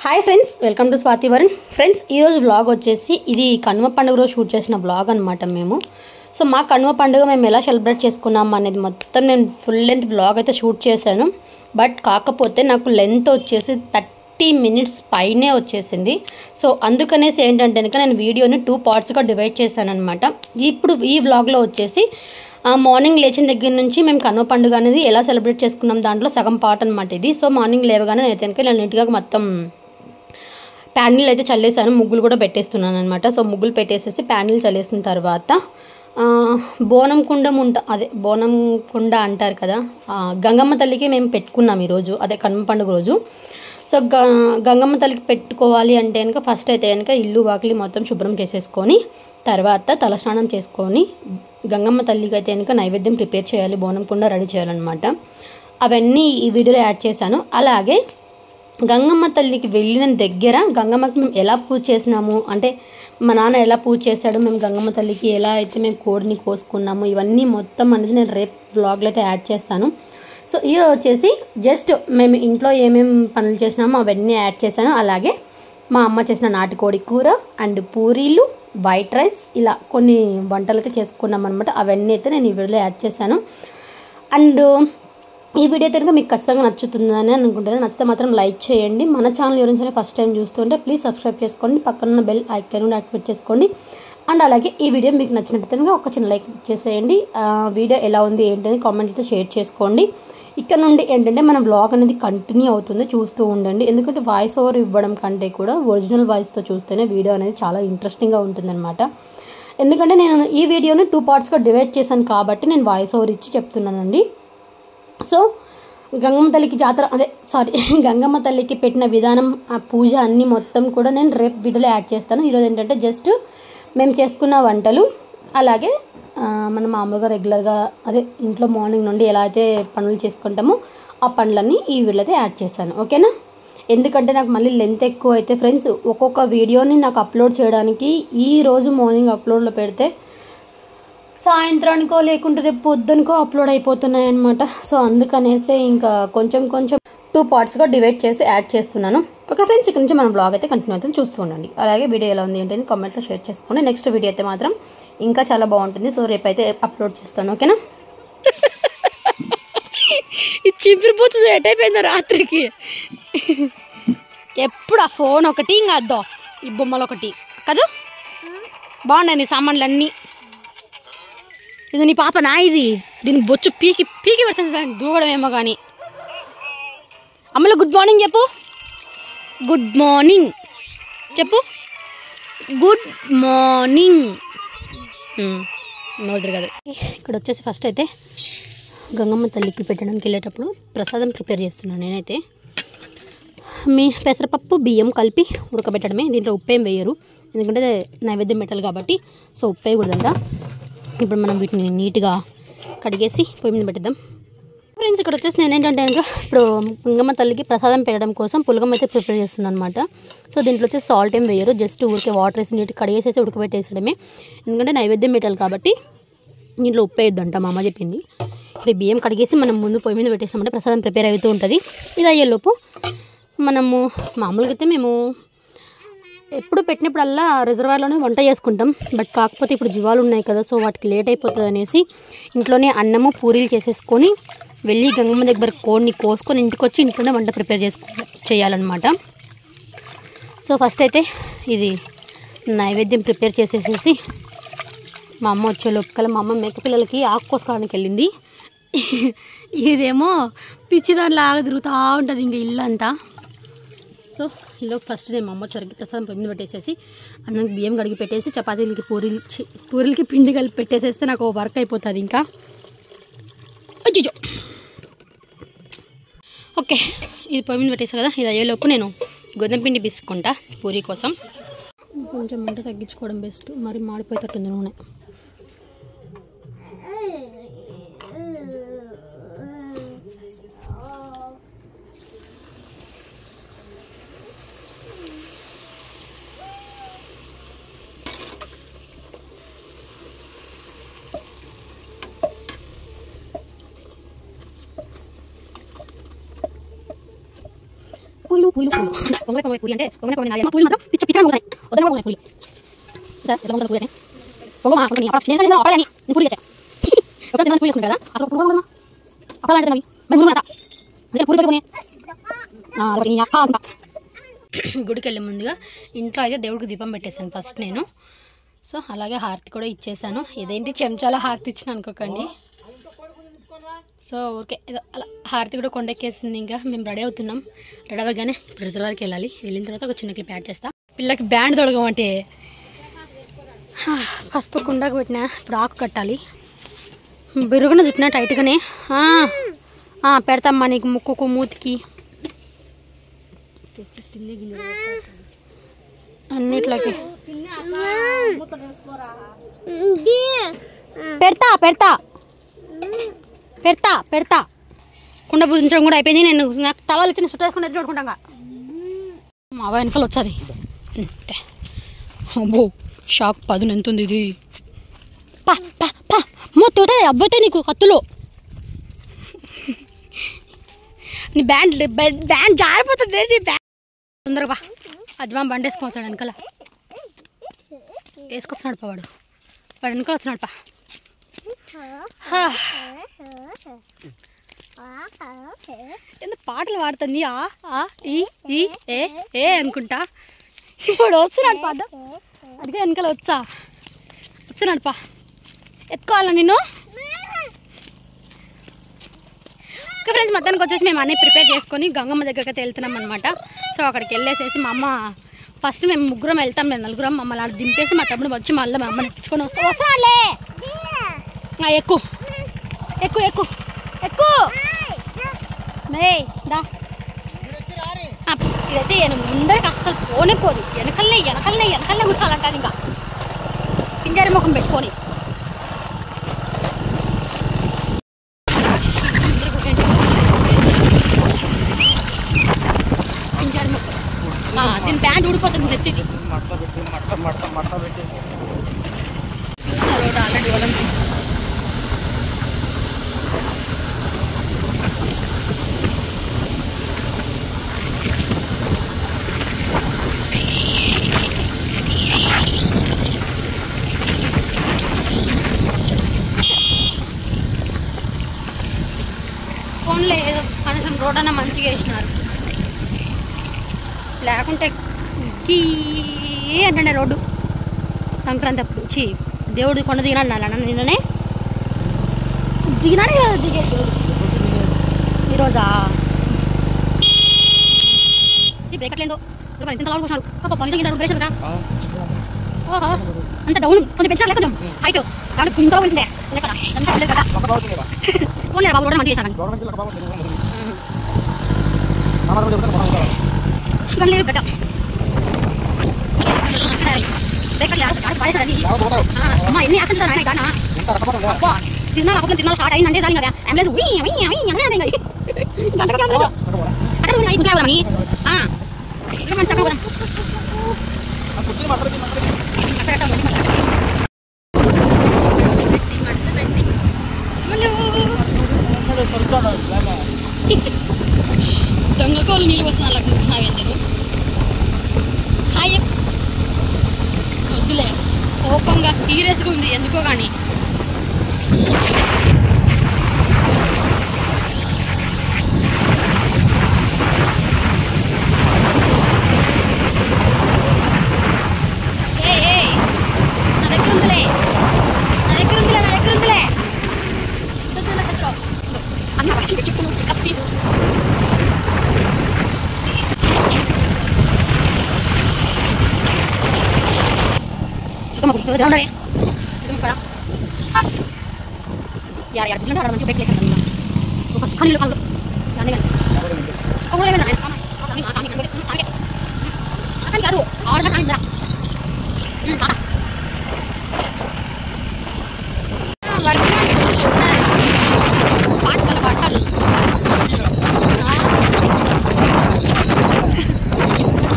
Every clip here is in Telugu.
Hi friends, welcome to Swathi Varun. Friends, ఈరోజు వ్లాగ్ వచ్చేసి ఇది కనుమ పండుగ రోజు షూట్ చేసిన వ్లాగ్ అనమాట. సో మా కనుమ పండుగ మేము ఎలా సెలబ్రేట్ చేసుకున్నాం అనేది మొత్తం నేను ఫుల్ లెంత్ వ్లాగ్ అయితే షూట్ చేశాను. బట్ కాకపోతే నాకు లెంత్ వచ్చేసి 30 minutes పైనే వచ్చేసింది. సో అందుకనేసి ఏంటంటే నేను వీడియోని 2 partsగా డివైడ్ చేశాను అనమాట. ఇప్పుడు ఈ వ్లాగ్లో వచ్చేసి మార్నింగ్ లేచిన దగ్గర నుంచి మేము కనుమ పండుగ అనేది ఎలా సెలబ్రేట్ చేసుకున్నాం దాంట్లో సగం పార్ట్ అనమాట ఇది. సో మార్నింగ్ లేవగానే నేను నీట్గా మొత్తం ప్యానెల్ అయితే చల్లేసాను, ముగ్గులు కూడా పెట్టేస్తున్నాను అనమాట. సో ముగ్గులు పెట్టేసేసి ప్యానెల్ చల్లేసిన తర్వాత బోనం కుండ అంటారు కదా, గంగమ్మ తల్లికి మేము పెట్టుకున్నాం ఈరోజు, అదే కనుమ పండుగ రోజు. సో గంగమ్మ తల్లికి పెట్టుకోవాలి అంటే కనుక ఫస్ట్ అయితే కనుక ఇల్లు వాకిలి మొత్తం శుభ్రం చేసేసుకొని తర్వాత తలస్నానం చేసుకొని గంగమ్మ తల్లికి అయితే కనుక నైవేద్యం ప్రిపేర్ చేయాలి, బోనం కుండ రెడీ చేయాలన్నమాట. అవన్నీ ఈ వీడియోలో యాడ్ చేశాను. అలాగే గంగమ్మ తల్లికి వెళ్ళిన దగ్గర గంగమ్మకి మేము ఎలా పూజ చేసినాము అంటే మా నాన్న ఎలా పూజ చేశాడు, మేము గంగమ్మ తల్లికి ఎలా అయితే మేము కోడిని కోసుకున్నాము, ఇవన్నీ మొత్తం అనేది నేను రేపు వ్లాగ్లో అయితే యాడ్ చేస్తాను. సో ఈరోజు వచ్చేసి జస్ట్ మేము ఇంట్లో ఏమేమి పనులు చేసినామో అవన్నీ యాడ్ చేశాను. అలాగే మా అమ్మ చేసిన నాటుకోడి కూర అండ్ పూరీలు, వైట్ రైస్, ఇలా కొన్ని వంటలు అయితే చేసుకున్నాం అనమాట. అవన్నీ అయితే నేను ఈ వీడియోలో యాడ్ చేశాను. అండ్ ఈ వీడియో కనుక మీకు ఖచ్చితంగా నచ్చుతుందని అనుకుంటున్నాను. నచ్చితే మాత్రం లైక్ చేయండి. మన ఛానల్ ఎవరైనా ఫస్ట్ టైం చూస్తుంటే ప్లీజ్ సబ్స్క్రైబ్ చేసుకోండి, పక్కన బెల్ ఐకాన్ యాక్టివేట్ చేసుకోండి. అండ్ అలాగే ఈ వీడియో మీకు నచ్చినట్టు ఒక చిన్న లైక్ చేసేయండి. వీడియో ఎలా ఉంది ఏంటని కామెంట్ అయితే షేర్ చేసుకోండి. ఇక్కడ నుండి ఏంటంటే మన వ్లాగ్ అనేది కంటిన్యూ అవుతుంది, చూస్తూ ఉండండి. ఎందుకంటే వాయిస్ ఓవర్ ఇవ్వడం కంటే కూడా ఒరిజినల్ వాయిస్తో చూస్తేనే వీడియో అనేది చాలా ఇంట్రెస్టింగ్గా ఉంటుందన్నమాట. ఎందుకంటే నేను ఈ వీడియోని 2 partsగా డివైడ్ చేశాను కాబట్టి నేను వాయిస్ ఓవర్ ఇచ్చి చెప్తున్నానండి. సో గంగమ్మ తల్లికి గంగమ్మ తల్లికి పెట్టిన విధానం, ఆ పూజ అన్నీ మొత్తం కూడా నేను రేపు వీడియోలో యాడ్ చేస్తాను. ఈరోజు ఏంటంటే జస్ట్ మేము చేసుకున్న వంటలు, అలాగే మనం మామూలుగా రెగ్యులర్గా ఇంట్లో మార్నింగ్ నుండి ఎలా అయితే పనులు చేసుకుంటామో ఆ పనులన్నీ ఈ వీడియోలో అయితే యాడ్ చేశాను. ఓకేనా? ఎందుకంటే నాకు మళ్ళీ లెంత్ ఎక్కువ అయితే ఫ్రెండ్స్, ఒక్కొక్క వీడియోని నాకు అప్లోడ్ చేయడానికి ఈరోజు మార్నింగ్ అప్లోడ్లో పెడితే సాయంత్రానికో లేకుంటే రేపు పొద్దునకో అప్లోడ్ అయిపోతున్నాయి అనమాట. సో అందుకనేసి ఇంకా కొంచెం 2 partsగా డివైడ్ చేసి యాడ్ చేస్తున్నాను. ఓకే ఫ్రెండ్స్, ఇక్కడ నుంచి మన బ్లాగ్ అయితే కంటిన్యూ అవుతుంది, చూస్తూ ఉండండి. అలాగే వీడియో ఎలా ఉంది ఏంటంటే కామెంట్లో షేర్ చేసుకోండి. నెక్స్ట్ వీడియో అయితే మాత్రం ఇంకా చాలా బాగుంటుంది. సో రేపైతే అప్లోడ్ చేస్తాను. ఓకేనా? ఇది చింపిరిపోతు సెట్ అయిపోయింది రాత్రికి. ఎప్పుడు ఆ ఫోన్ ఒకటి ఇంకా అద్దో ఈ బొమ్మలు ఒకటి కదా బాగున్నాయి నీ సామాన్లు అన్నీ. ఇది నీ పాపనా? ఇది దీన్ని బొచ్చు పీకి పెడుతుంది, దాన్ని దూగడం ఏమో కానీ. అమ్మలో గుడ్ మార్నింగ్ చెప్పు, గుడ్ మార్నింగ్ చెప్పు, గుడ్ మార్నింగ్. నోడరు కదా. ఇక్కడ వచ్చేసి ఫస్ట్ అయితే గంగమ్మ తల్లికి పెట్టడానికి వెళ్ళేటప్పుడు ప్రసాదం ప్రిపేర్ చేస్తున్నాను నేనైతే. మీ పెసరపప్పు బియ్యం కలిపి ఉడకబెట్టడమే, దీంట్లో ఉప్పేం వేయరు ఎందుకంటే నైవేద్యం పెట్టాలి కాబట్టి. సో ఉప్పు వేయకూడదంట. ఇప్పుడు మనం వీటిని నీట్గా కడిగేసి పొయ్యి మీద పెట్టేద్దాం. ఫ్రెండ్స్, ఇక్కడ వచ్చేసి నేను ఏంటంటే ఇప్పుడు గంగమ్మ తల్లికి ప్రసాదం పెట్టడం కోసం పులగం అయితే ప్రిపేర్ చేస్తున్నాను అనమాట. సో దీంట్లో వచ్చేసి సాల్ట్ ఏం వేయరు, జస్ట్ ఊరికే వాటర్ వేసి నీట్గా కడిగేసేసి ఉడకబెట్టేసడమే. ఎందుకంటే నైవేద్యం పెట్టాలి కాబట్టి దీంట్లో ఉప్పు వేయొద్దంట మా అమ్మ చెప్పింది. ఇప్పుడు బియ్యం కడిగేసి మనం ముందు పొయ్యి మీద పెట్టేసినామంటే ప్రసాదం ప్రిపేర్ అవుతూ ఉంటుంది. ఇది అయ్యేలోపు మనము మామూలుగా అయితే మేము ఎప్పుడు పెట్టినప్పుడల్లా రిజర్వాయర్లోనే వంట చేసుకుంటాం. బట్ కాకపోతే ఇప్పుడు జీవాలు ఉన్నాయి కదా, సో వాటికి లేట్ అయిపోతుంది అనేసి ఇంట్లోనే అన్నము పూరీలు చేసేసుకొని వెళ్ళి గంగమ్మ దగ్గర కోడిని కోసుకొని ఇంటికి వచ్చి ఇంట్లోనే వంట ప్రిపేర్ చేయాలన్నమాట. సో ఫస్ట్ అయితే ఇది నైవేద్యం ప్రిపేర్ చేసేసేసి మా అమ్మ వచ్చే లోపల మా అమ్మ మేకపిల్లలకి ఆకు కోసుకోవడానికి వెళ్ళింది. ఇదేమో పిచ్చిదానిలాగా తిరుగుతూ ఉంటుంది ఇంకా ఇల్లు అంతా. సో ఇలా ఫస్ట్ నేను మా అమ్మ సరికి ప్రసాదం పొయ్యి పెట్టేసేసి అన్నానికి బియ్యం కడిగి పెట్టేసి చపాతీలకి పూరీలకి పిండి కలిపి పెట్టేసేస్తే నాకు వర్క్ అయిపోతుంది ఇంకా. అయ్యో ఓకే, ఇది పొయ్యి మీద పెట్టేసా కదా. ఇది అయ్యేలోపు నేను గోధుమ పిండి పిసుకుంటా పూరీ కోసం. కొంచెం మంట తగ్గించుకోవడం బెస్ట్, మరి మాడిపోయేటట్టుంది నూనె. పూలు పొంగలే పూరి అంటే పొంగలే పూలు మాత్రం పిచ్చ పిచ్చగా ఉంటాయి వద్ద పొంగలే పూలు సార్ ఎట్లా పొంగలే పూరి పొంగమా నేను అప్పలని నేను పూరి చేసా ఎప్పుడు తిన్నాను పూరి చేసుకుంటా కదా అసలు పొంగమా అప్పలాంటి నవి మరి పూరి అదే పూరి పెట్టుకుని గుడికి వెళ్ళే ముందుగా ఇంట్లో అయితే దేవుడికి దీపం పెట్టేశాను ఫస్ట్ నేను. సో అలాగే హారతి కూడా ఇచ్చేసాను. ఇదేంటి చెంచాల హారతి ఇచ్చిన అనుకోకండి. సో ఓకే ఏదో అలా హారతి కూడా కొండెక్కేసింది. ఇంకా మేము రెడీ అవుతున్నాం. రెడీ అవ్వగానే ఇప్పుడు రిజర్వాయర్కి వెళ్ళాలి. వెళ్ళిన తర్వాత ఒక చిన్న క్లిప్ యాడ్ చేస్తాం. పిల్లకి బ్యాండ్ తొడగమంటే పసుపు కుండకు పెట్టినా. ఇప్పుడు ఆకు కట్టాలి. బిరుగున చుట్టినా టైట్గానే పెడతామ్మా నీకు ముక్కుకు మూతికి అన్నిట్లకి పెడతా పెడతా పెడతా పెడతా కుండ పూజించడం కూడా అయిపోయింది. నేను తవాలు ఇచ్చిన చుట్టేసుకుని ఎదురు చూడుకుంటాగా మా అవ్వ వెనకాల వచ్చేది. అబ్బో షాక్ పదును ఎంత ఉంది ఇది. పా పా పా మొత్తం అబ్బాయితే నీకు కత్తులు నీ బ్యాండ్ జారిపోతుంది. తొందరగా అజ్మా బండి వేసుకొచ్చాడు వెనకాల. వేసుకొచ్చినాడు పా వాడు వెనకాల వచ్చినాడు పా. ఎందుకు పాటలు పాడుతుంది ఈ ఏ అనుకుంటా. ఇప్పుడు వస్తున్నాడు పా. అదిగా వెనకాల వచ్చినాడు పా. ఎత్తుకోవాలా నిన్ను. ఓకే ఫ్రెండ్స్, మొత్తానికి వచ్చేసి మేము అన్నీ ప్రిపేర్ చేసుకొని గంగమ్మ దగ్గరికి అయితే వెళ్తున్నాం అనమాట. సో అక్కడికి వెళ్ళేసేసి మా అమ్మ ఫస్ట్ మేము ముగ్గురం వెళ్తాం, మేము నలుగురం. మమ్మల్ని అలా దింపేసి మా తమ్ముడు వచ్చి మళ్ళీ మా అమ్మని ఎత్తుకొని వస్తాలే. ఎక్కు ఎక్కు ఎక్కు ఎక్కు దా. ఇదైతే ముందరికి అస్సలు పోనే పోదు. వెనకల్నే కూర్చోాలంటాను. ఇంకా పింజారి ముఖం పెట్టుకొని దీని ప్యాంట్ ఊడిపోతుంది నెత్తిది. రోడ్ ఆల్రెడీ వాళ్ళని ఫోన్లో ఏదో కనీసం రోడ్ అన్న మంచిగా వేసినారు. లేకుంటే కీ అంటే రోడ్డు సంక్రాంతి అప్పుడు దేవుడు కొండ దిగినాడు నాన్న. నిన్ననే దిగినాడే కదా దిగే దేవుడు. ఈరోజా బ్రేక్ అట్లేదో ఇంత లావుడు కూర్చున్నారు. పాప పని తగ్గినారు బ్రేక్ కదా. ఓహో అంత డౌన్ కొంచెం పెంచినా కొంచెం హైట్ కాబట్టి ఇంత ఉంటుందే కదా. పోలే బాబు రోడ్ మంచిగా చేశాను. లేదు గట్ట అమ్మా ఎన్ని యాక్సిడెంట్స్ ఆయన గానా తిన్నా స్టార్ట్ అయిందంటే చాలు కదా. అంబులెన్స్ దొంగకోళ్ళు నీళ్ళు వస్తున్నా అలా కూర్చున్నావి అందరూ. హాయ్ వద్దులే, కోపంగా సీరియస్గా ఉంది ఎందుకో కానీ. నా దగ్గర ఉందిలే అన్న వచ్చింది చెప్పు కప్పి. మంచిగా పెట్టలేదు ఒక సుఖాలు పనులు అసలు కాదు ఆర్డర్ సాయంత్రా పాటలు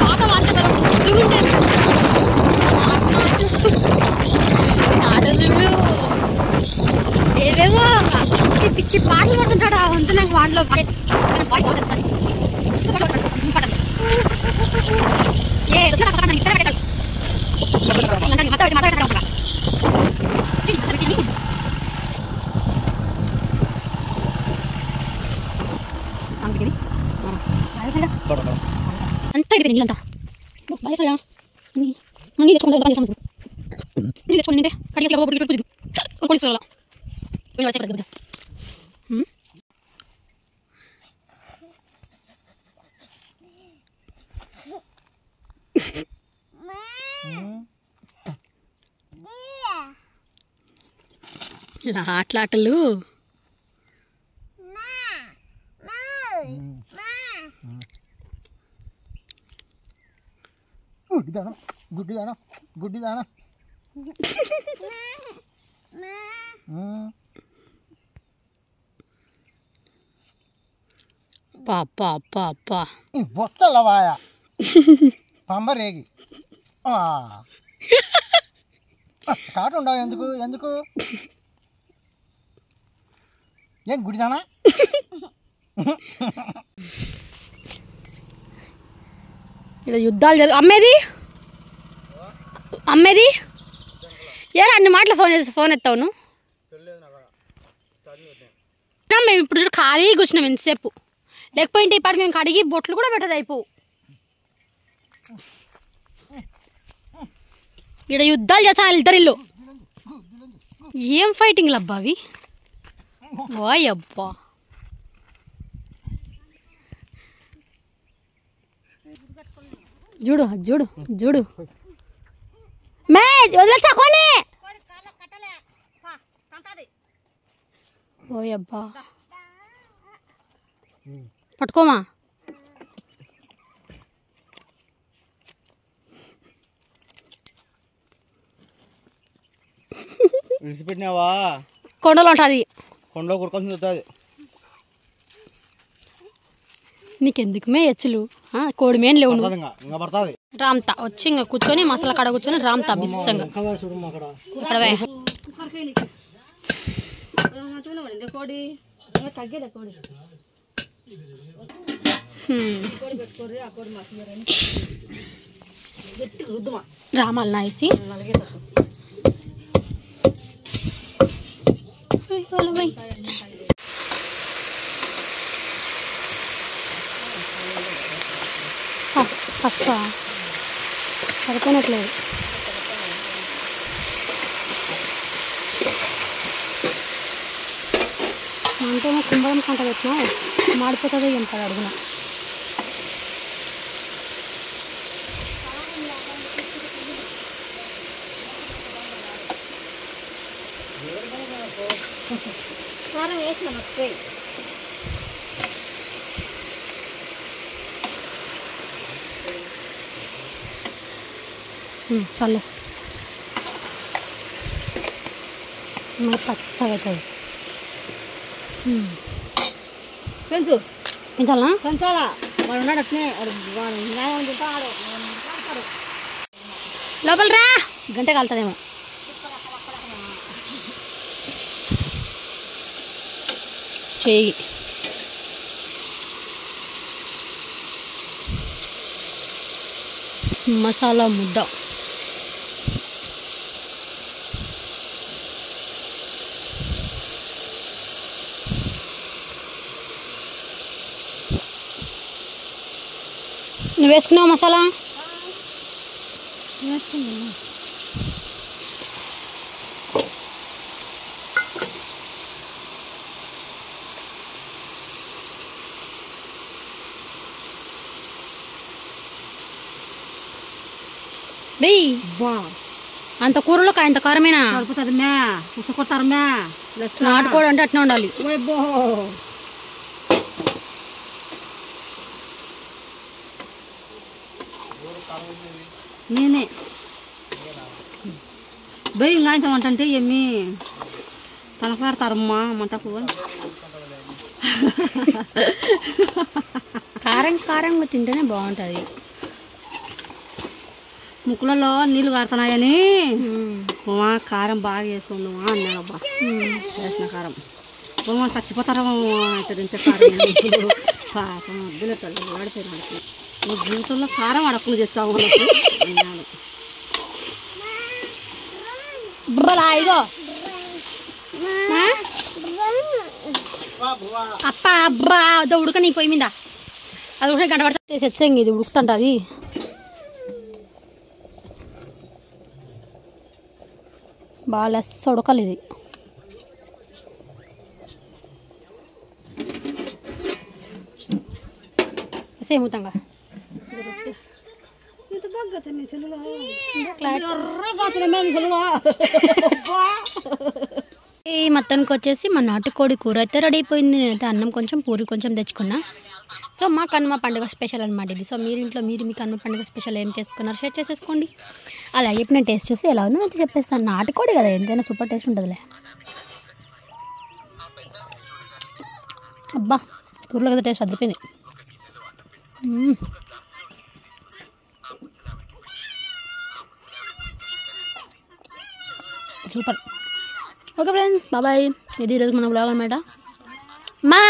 పాత వార్త ముద్దుగుంటే ఏదేదో పిచ్చి పిచ్చి పాటలు పడుతుంటాడు. ఆ వంతు నాకు వాటిలో అంతా అయిపోయింది నీళ్ళంతా బాగా నీళ్ళు తెచ్చుకుంటే నీళ్ళు తెచ్చుకోండి అంటే కడిగేసి పోలీసు ఆటలాటలు గుడ్డిదానా బొత్తలవాయ పంబరేగి కాటు ఉండవు ఎందుకు ఎందుకు ఏం గుడిదానా ఇక్కడ యుద్ధాలు జరుగు అమ్మేది ఏరా అన్ని మాటలు ఫోన్ ఎత్తావు నువ్వు మేము ఇప్పుడు చూడు ఖాళీగా కూర్చున్నాం ఎంతసేపు లేకపోయింటే ఇప్పటికి మేము కడిగి బొట్లు కూడా పెట్టదు అయిపోవు ఇక్కడ యుద్ధాలు చేస్తాను ఇద్దరు ఇల్లు ఏం ఫైటింగ్లు అబ్బా అవి ఓయ్ అబ్బా చూడు చూడు చూడు మే వదిలేస్తా కొని ఓయ్ అబ్బా పట్టుకోమా విడిచిపెట్టినావా కొండలో ఉంటుంది కొండలో కొడుకోవాల్సింది వస్తుంది నీకెందుకు మే ఎచ్చులు కోడి మేన్ లేవు నువ్వు ఇంకా పడుతుంది రామ్తా వచ్చి ఇంకా కూర్చొని మసాలా కాడ కూర్చొని రామ్తా బిస్సంగా ఇక్కడ రామాలు నాయసి పక్క సరిపోయినట్లేదు అంటే కుంభం కంట పెట్టినా మాడిపోతుంది ఏం పది అడుగున చాలే మరి పచ్చగా అవుతుంది ఫ్రెండ్స్ పెంచాలా పెంచాలా వాడు ఉన్నాడు అట్నే లోపల రా గంట కాలుతుందేమో చెయ్యి మసాలా ముద్ద నువ్వు వేసుకున్నావు మసాలా వేసుకున్నా బెయ్యి అంత కూరలో అంత కారమేనా సరిపోతుంది మ్యా ఉసకొడతారు మ్యా నాటుకోడు అంటే అట్నే ఉండాలి నేనే బెయ్యి ఇంకా వంట అంటే ఏమి తలకాడతారమ్మా మంటకు కారం కారంగా తింటేనే బాగుంటుంది ముక్కులలో నీళ్ళు కారుతున్నాయని మా కారం బాగా వేసుకుందామా అన్నాడు అబ్బా వేసిన కారం మా చచ్చిపోతారా అయితే తింటే కారం పాపం అద్దులే తల్లి వాడిపోయినాడు నువ్వు జీవితంలో కారం అడక్కులు చేస్తావు అన్నాడు ఇదో అప్ప అబ్బా అదో ఉడక నీ పొయ్యి మీద అది కూడా గంట పడితే తెచ్చేయండి, ఇది ఉడుకుతుంట అది. బాగా లెస్ ఉడకాలి ఇది. సేముతంగా ఈ మొత్తానికి వచ్చేసి మా నాటుకోడి కూర అయితే రెడీ అయిపోయింది. నేనైతే అన్నం కొంచెం పూరి కొంచెం తెచ్చుకున్నా. సో మా కనుమ పండుగ స్పెషల్ అనమాట ఇది. సో మీరు ఇంట్లో మీరు మీ కనుమ పండుగ స్పెషల్ ఏం చేసుకున్నారు షేర్ చేసేసుకోండి. అలాగే ఇప్పుడు నేను టేస్ట్ చూసి ఎలా ఉందో అయితే చెప్పేస్తాను. నాటుకోడి కదా, ఎంతైనా సూపర్ టేస్ట్ ఉంటుందిలే. అబ్బా కూరలో కదా టేస్ట్ అదిరిపోయింది. సూపర్. ఓకే ఫ్రెండ్స్, బాబాయ్. ఇది ఈరోజు మన బ్లాగ్ అనమాట. మా